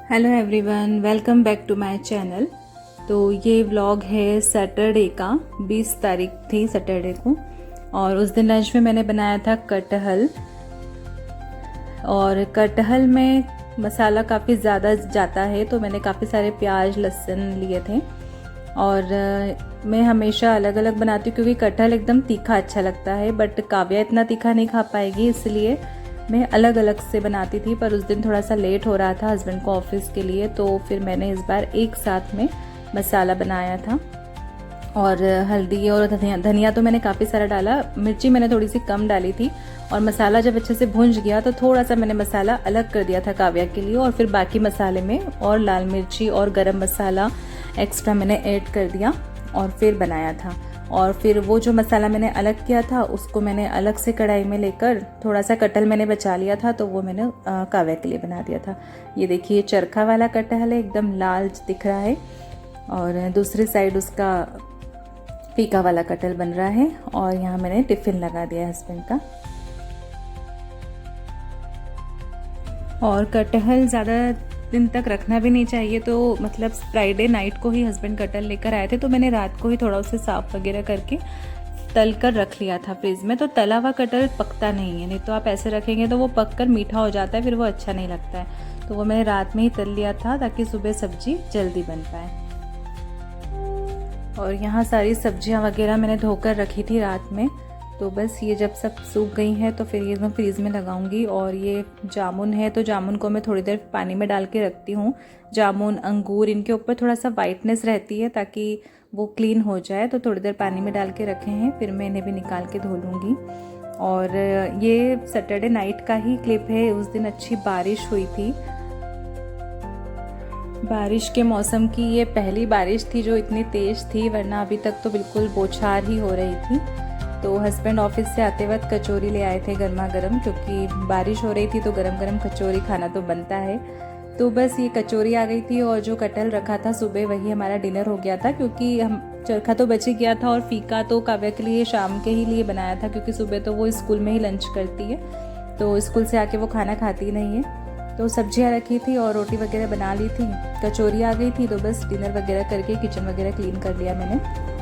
Hello everyone, welcome back to my channel. तो ये vlog है सैटरडे का। 20 तारीख थी सैटरडे को, और उस दिन लंच में मैंने बनाया था कटहल। और कटहल में मसाला काफ़ी ज़्यादा जाता है, तो मैंने काफ़ी सारे प्याज लहसुन लिए थे। और मैं हमेशा अलग अलग बनाती हूँ क्योंकि कटहल एकदम तीखा अच्छा लगता है, बट काव्या इतना तीखा नहीं खा पाएगी, इसलिए मैं अलग अलग से बनाती थी। पर उस दिन थोड़ा सा लेट हो रहा था हस्बैंड को ऑफिस के लिए, तो फिर मैंने इस बार एक साथ में मसाला बनाया था। और हल्दी और धनिया तो मैंने काफ़ी सारा डाला, मिर्ची मैंने थोड़ी सी कम डाली थी। और मसाला जब अच्छे से भुंज गया तो थोड़ा सा मैंने मसाला अलग कर दिया था काव्या के लिए, और फिर बाकी मसाले में और लाल मिर्ची और गरम मसाला एक्स्ट्रा मैंने ऐड कर दिया और फिर बनाया था। और फिर वो जो मसाला मैंने अलग किया था उसको मैंने अलग से कढ़ाई में लेकर थोड़ा सा कटहल मैंने बचा लिया था, तो वो मैंने काव्या के लिए बना दिया था। ये देखिए चरखा वाला कटहल है, एकदम लाल दिख रहा है, और दूसरी साइड उसका फीका वाला कटहल बन रहा है। और यहाँ मैंने टिफ़िन लगा दिया है हस्बैंड का। और कटहल ज़्यादा दिन तक रखना भी नहीं चाहिए, तो मतलब फ्राइडे नाइट को ही हस्बैंड कटहल लेकर आए थे, तो मैंने रात को ही थोड़ा उसे साफ़ वगैरह करके तल कर रख लिया था फ्रिज में। तो तला हुआ कटहल पकता नहीं है, नहीं तो आप ऐसे रखेंगे तो वो पक कर मीठा हो जाता है, फिर वो अच्छा नहीं लगता है। तो वो मैंने रात में ही तल लिया था ताकि सुबह सब्जी जल्दी बन पाए। और यहाँ सारी सब्जियाँ वगैरह मैंने धोकर रखी थी रात में, तो बस ये जब सब सूख गई हैं तो फिर ये मैं फ्रीज़ में लगाऊंगी। और ये जामुन है, तो जामुन को मैं थोड़ी देर पानी में डाल के रखती हूँ। जामुन अंगूर इनके ऊपर थोड़ा सा वाइटनेस रहती है ताकि वो क्लीन हो जाए, तो थोड़ी देर पानी में डाल के रखे हैं, फिर मैं इन्हें भी निकाल के धो लूँगी। और ये सैटरडे नाइट का ही क्लिप है, उस दिन अच्छी बारिश हुई थी। बारिश के मौसम की ये पहली बारिश थी जो इतनी तेज़ थी, वरना अभी तक तो बिल्कुल बौछार ही हो रही थी। तो हस्बैंड ऑफिस से आते वक्त कचौरी ले आए थे गर्मा गर्म, क्योंकि बारिश हो रही थी तो गरम गरम कचौरी खाना तो बनता है। तो बस ये कचौरी आ गई थी, और जो कटहल रखा था सुबह वही हमारा डिनर हो गया था, क्योंकि हम चरखा तो बच ही गया था। और फीका तो काव्या के लिए शाम के ही लिए बनाया था, क्योंकि सुबह तो वो स्कूल में ही लंच करती है, तो स्कूल से आके वो खाना खाती नहीं है। तो सब्जियां रखी थी और रोटी वगैरह बना ली थी, कचौरी आ गई थी, तो बस डिनर वगैरह करके किचन वगैरह क्लीन कर लिया मैंने।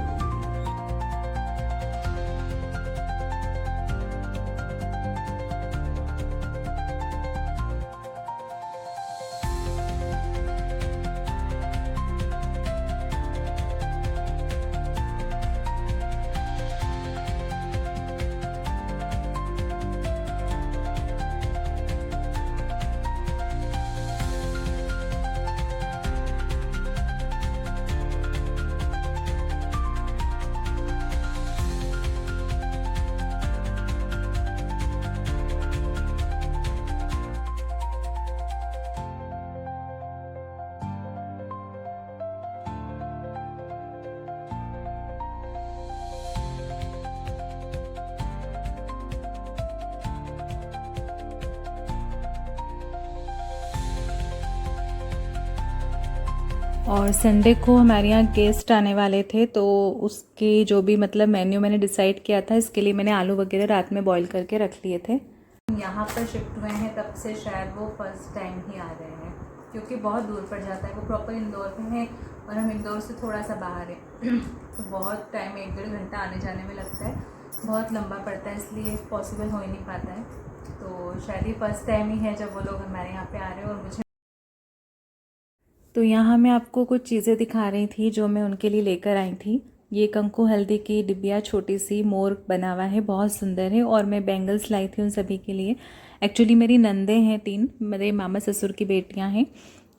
और संडे को हमारे यहाँ गेस्ट आने वाले थे, तो उसके जो भी मतलब मेन्यू मैंने डिसाइड किया था, इसके लिए मैंने आलू वगैरह रात में बॉईल करके रख लिए थे। यहाँ पर शिफ्ट हुए हैं तब से शायद वो फर्स्ट टाइम ही आ रहे हैं, क्योंकि बहुत दूर पड़ जाता है। वो प्रॉपर इंदौर में है और हम इंदौर से थोड़ा सा बाहर है तो बहुत टाइम 1-1.5 घंटा आने जाने में लगता है, बहुत लंबा पड़ता है, इसलिए पॉसिबल हो ही नहीं पाता है। तो शायद ही फर्स्ट टाइम ही है जब वो लोग हमारे यहाँ पे आ रहे हैं। और मुझे तो यहाँ मैं आपको कुछ चीज़ें दिखा रही थी जो मैं उनके लिए लेकर आई थी। ये कंकु हल्दी की डिबिया छोटी सी मोर बना हुआ है, बहुत सुंदर है। और मैं बैंगल्स लाई थी उन सभी के लिए। एक्चुअली मेरी नंदे हैं 3, मेरे मामा ससुर की बेटियाँ हैं,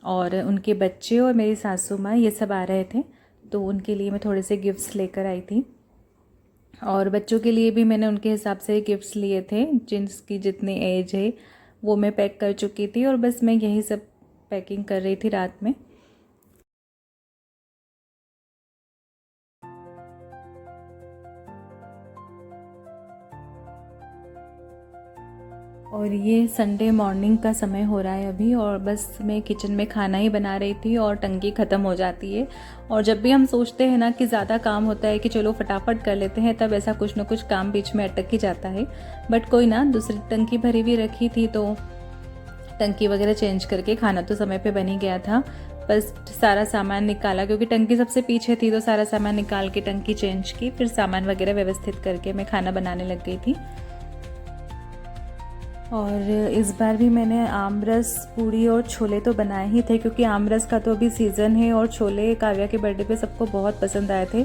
और उनके बच्चे और मेरी सासू माँ ये सब आ रहे थे, तो उनके लिए मैं थोड़े से गिफ्ट्स लेकर आई थी। और बच्चों के लिए भी मैंने उनके हिसाब से गिफ्ट्स लिए थे, जिनकी जितनी एज है वो मैं पैक कर चुकी थी, और बस मैं यही सब पैकिंग कर रही थी रात में। और ये संडे मॉर्निंग का समय हो रहा है अभी, और बस मैं किचन में खाना ही बना रही थी और टंकी ख़त्म हो जाती है। और जब भी हम सोचते हैं ना कि ज़्यादा काम होता है कि चलो फटाफट कर लेते हैं, तब ऐसा कुछ ना कुछ काम बीच में अटक ही जाता है। बट कोई ना, दूसरी टंकी भरी हुई रखी थी तो टंकी वगैरह चेंज करके खाना तो समय पे बन ही गया था। बस सारा सामान निकाला क्योंकि टंकी सबसे पीछे थी, तो सारा सामान निकाल के टंकी चेंज की, फिर सामान वगैरह व्यवस्थित करके मैं खाना बनाने लग गई थी। और इस बार भी मैंने आम रस, पूड़ी और छोले तो बनाए ही थे क्योंकि आम रस का तो अभी सीज़न है और छोले काव्या के बर्थडे पे सबको बहुत पसंद आए थे,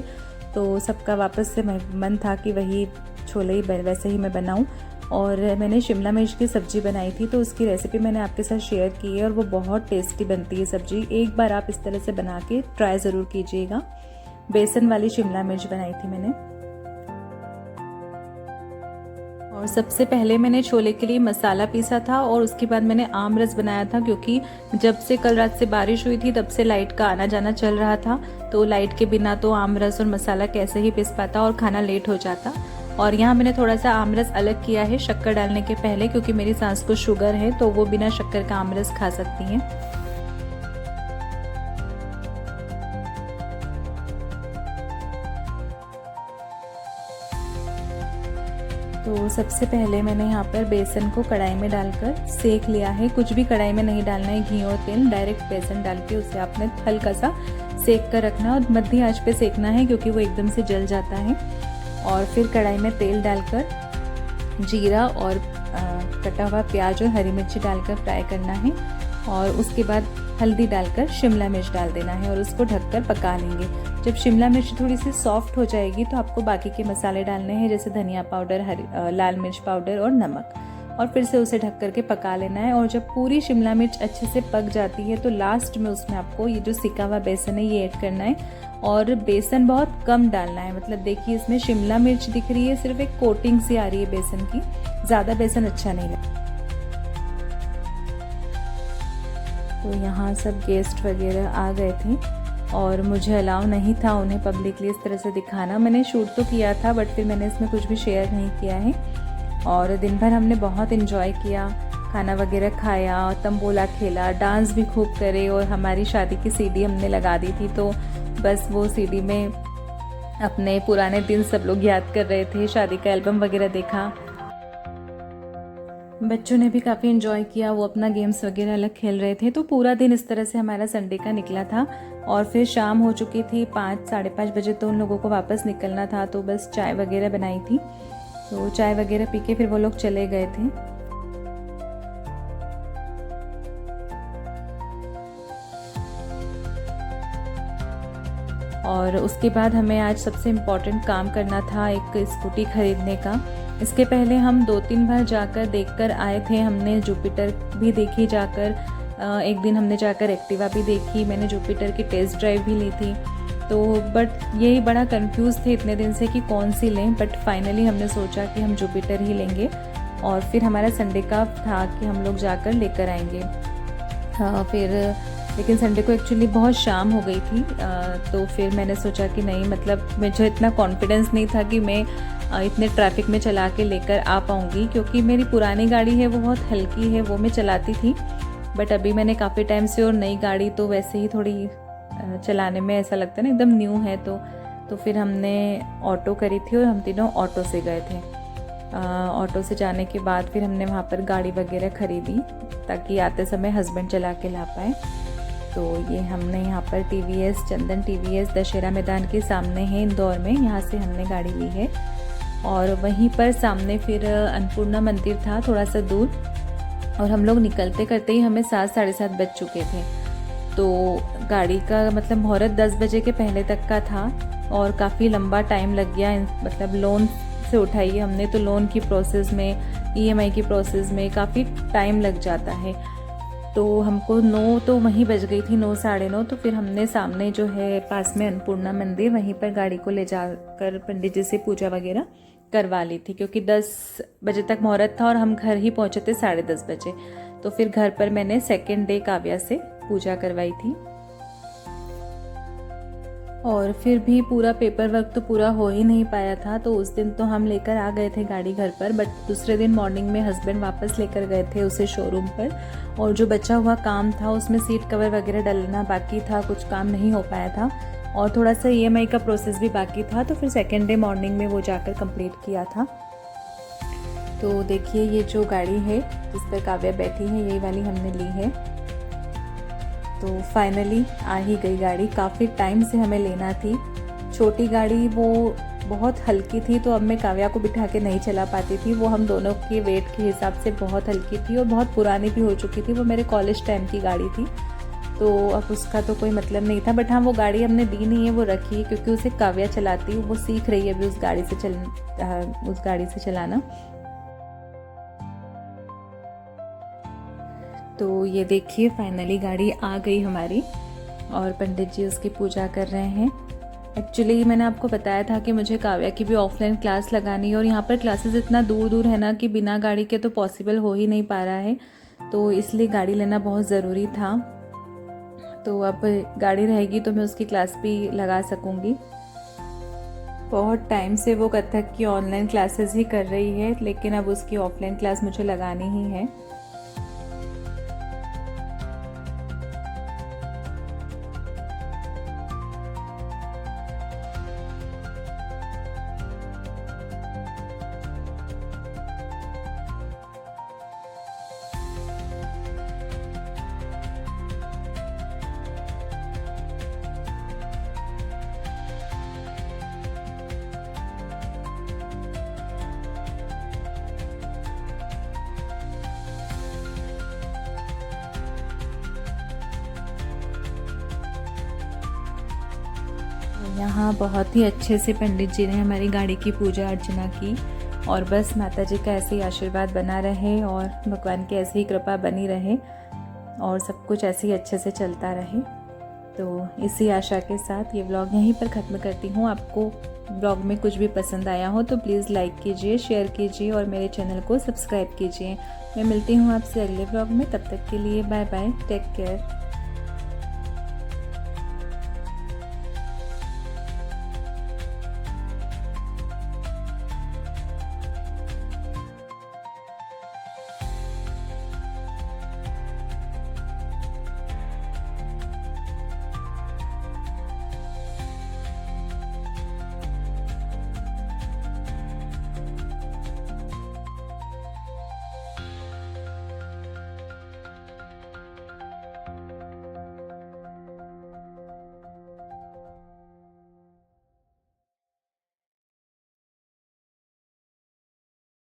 तो सबका वापस से मन था कि वही छोले ही वैसे ही मैं बनाऊं। और मैंने शिमला मिर्च की सब्ज़ी बनाई थी, तो उसकी रेसिपी मैंने आपके साथ शेयर की है और वो बहुत टेस्टी बनती है सब्ज़ी। एक बार आप इस तरह से बना के ट्राई ज़रूर कीजिएगा। बेसन वाली शिमला मिर्च बनाई थी मैंने। और सबसे पहले मैंने छोले के लिए मसाला पीसा था और उसके बाद मैंने आम रस बनाया था, क्योंकि जब से कल रात से बारिश हुई थी तब से लाइट का आना जाना चल रहा था, तो लाइट के बिना तो आम रस और मसाला कैसे ही पिस पाता और खाना लेट हो जाता। और यहाँ मैंने थोड़ा सा आम रस अलग किया है शक्कर डालने के पहले, क्योंकि मेरी सास को शुगर है तो वो बिना शक्कर का आम रस खा सकती हैं। तो सबसे पहले मैंने यहाँ पर बेसन को कढ़ाई में डालकर सेक लिया है। कुछ भी कढ़ाई में नहीं डालना है, घी और तेल, डायरेक्ट बेसन डाल के उसे आपने हल्का सा सेक कर रखना है और मध्य आंच पे सेकना है क्योंकि वो एकदम से जल जाता है। और फिर कढ़ाई में तेल डालकर जीरा और कटा हुआ प्याज और हरी मिर्ची डालकर फ्राई करना है और उसके बाद हल्दी डालकर शिमला मिर्च डाल देना है और उसको ढककर पका लेंगे। जब शिमला मिर्च थोड़ी सी सॉफ्ट हो जाएगी तो आपको बाकी के मसाले डालने हैं, जैसे धनिया पाउडर, लाल मिर्च पाउडर और नमक, और फिर से उसे ढक करके पका लेना है। और जब पूरी शिमला मिर्च अच्छे से पक जाती है तो लास्ट में उसमें आपको ये जो सिका हुआ बेसन है ये ऐड करना है और बेसन बहुत कम डालना है। मतलब देखिए इसमें शिमला मिर्च दिख रही है, सिर्फ एक कोटिंग सी आ रही है बेसन की, ज़्यादा बेसन अच्छा नहीं लगता। तो यहाँ सब गेस्ट वगैरह आ गए थे और मुझे अलाउ नहीं था उन्हें पब्लिकली इस तरह से दिखाना। मैंने शूट तो किया था बट फिर मैंने इसमें कुछ भी शेयर नहीं किया है। और दिन भर हमने बहुत इन्जॉय किया, खाना वगैरह खाया, तंबोला खेला, डांस भी खूब करे और हमारी शादी की सीडी हमने लगा दी थी, तो बस वो सीडी में अपने पुराने दिन सब लोग याद कर रहे थे, शादी का एल्बम वगैरह देखा। बच्चों ने भी काफ़ी इन्जॉय किया, वो अपना गेम्स वगैरह अलग खेल रहे थे। तो पूरा दिन इस तरह से हमारा संडे का निकला था और फिर शाम हो चुकी थी, 5 साढ़े 5 बजे, तो उन लोगों को वापस निकलना था, तो बस चाय वगैरह बनाई थी, तो चाय वगैरह पी के फिर वो लोग चले गए थे। और उसके बाद हमें आज सबसे इम्पॉर्टेंट काम करना था, एक स्कूटी खरीदने का। इसके पहले हम 2-3 बार जाकर देखकर आए थे। हमने जुपिटर भी देखी जाकर, एक दिन हमने जाकर एक्टिवा भी देखी, मैंने जुपिटर की टेस्ट ड्राइव भी ली थी। तो बट यही बड़ा कंफ्यूज थे इतने दिन से कि कौन सी लें, बट फाइनली हमने सोचा कि हम जुपिटर ही लेंगे। और फिर हमारा संडे का था कि हम लोग जाकर लेकर आएंगे। लेकिन संडे को एक्चुअली बहुत शाम हो गई थी, तो फिर मैंने सोचा कि नहीं, मतलब मुझे इतना कॉन्फिडेंस नहीं था कि मैं इतने ट्रैफिक में चला के लेकर आ पाऊँगी, क्योंकि मेरी पुरानी गाड़ी है वो बहुत हल्की है, वो मैं चलाती थी। बट अभी मैंने काफ़ी टाइम से, और नई गाड़ी तो वैसे ही थोड़ी चलाने में ऐसा लगता है ना एकदम न्यू है, तो फिर हमने ऑटो करी थी और हम तीनों ऑटो से गए थे। ऑटो से जाने के बाद फिर हमने वहाँ पर गाड़ी वगैरह ख़रीदी ताकि आते समय हस्बैंड चला के ला पाए। तो ये हमने यहाँ पर TVS, चंदन TVS दशहरा मैदान के सामने है इंदौर में, यहाँ से हमने गाड़ी ली है। और वहीं पर सामने फिर अन्नपूर्णा मंदिर था थोड़ा सा दूर, और हम लोग निकलते करते ही हमें 7 साढ़े 7 बज चुके थे। तो गाड़ी का मतलब मुहूर्त 10 बजे के पहले तक का था और काफ़ी लंबा टाइम लग गया। मतलब लोन से उठाई है हमने, तो लोन की प्रोसेस में, EMI की प्रोसेस में काफ़ी टाइम लग जाता है। तो हमको 9 तो वहीं बज गई थी, 9 साढ़े 9। तो फिर हमने सामने जो है पास में अन्नपूर्णा मंदिर, वहीं पर गाड़ी को ले जाकर पंडित जी से पूजा वगैरह करवा ली थी, क्योंकि 10 बजे तक मुहूर्त था और हम घर ही पहुंचे थे 10:30 बजे। तो फिर घर पर मैंने सेकेंड डे काव्या से पूजा करवाई थी। और फिर भी पूरा पेपर वर्क तो पूरा हो ही नहीं पाया था, तो उस दिन तो हम लेकर आ गए थे गाड़ी घर पर, बट दूसरे दिन मॉर्निंग में हस्बैंड वापस लेकर गए थे उसे शोरूम पर। और जो बचा हुआ काम था उसमें सीट कवर वगैरह डलना बाकी था, कुछ काम नहीं हो पाया था, और थोड़ा सा EMI का प्रोसेस भी बाकी था। तो फिर सेकेंड डे मॉर्निंग में वो जाकर कंप्लीट किया था। तो देखिए ये जो गाड़ी है जिस पर काव्या बैठी है यही वाली हमने ली है। तो फाइनली आ ही गई गाड़ी, काफ़ी टाइम से हमें लेना थी। छोटी गाड़ी वो बहुत हल्की थी तो अब मैं काव्या को बिठा के नहीं चला पाती थी, वो हम दोनों के वेट के हिसाब से बहुत हल्की थी और बहुत पुरानी भी हो चुकी थी। वो मेरे कॉलेज टाइम की गाड़ी थी तो अब उसका तो कोई मतलब नहीं था। बट हाँ, वो गाड़ी हमने दी नहीं है, वो रखी है क्योंकि उसे काव्या चलाती, वो सीख रही है अभी उस गाड़ी से चलाना। तो ये देखिए फाइनली गाड़ी आ गई हमारी और पंडित जी उसकी पूजा कर रहे हैं। एक्चुअली मैंने आपको बताया था कि मुझे काव्या की भी ऑफलाइन क्लास लगानी है और यहाँ पर क्लासेस इतना दूर दूर है ना कि बिना गाड़ी के तो पॉसिबल हो ही नहीं पा रहा है, तो इसलिए गाड़ी लेना बहुत ज़रूरी था। तो अब गाड़ी रहेगी तो मैं उसकी क्लास भी लगा सकूँगी। बहुत टाइम से वो कथक की ऑनलाइन क्लासेस ही कर रही है, लेकिन अब उसकी ऑफलाइन क्लास मुझे लगानी ही है। यहाँ बहुत ही अच्छे से पंडित जी ने हमारी गाड़ी की पूजा अर्चना की और बस माता जी का ऐसे ही आशीर्वाद बना रहे और भगवान की ऐसी ही कृपा बनी रहे और सब कुछ ऐसे ही अच्छे से चलता रहे। तो इसी आशा के साथ ये व्लॉग यहीं पर ख़त्म करती हूँ। आपको व्लॉग में कुछ भी पसंद आया हो तो प्लीज़ लाइक कीजिए, शेयर कीजिए और मेरे चैनल को सब्सक्राइब कीजिए। मैं मिलती हूँ आपसे अगले व्लॉग में, तब तक के लिए बाय बाय, टेक केयर।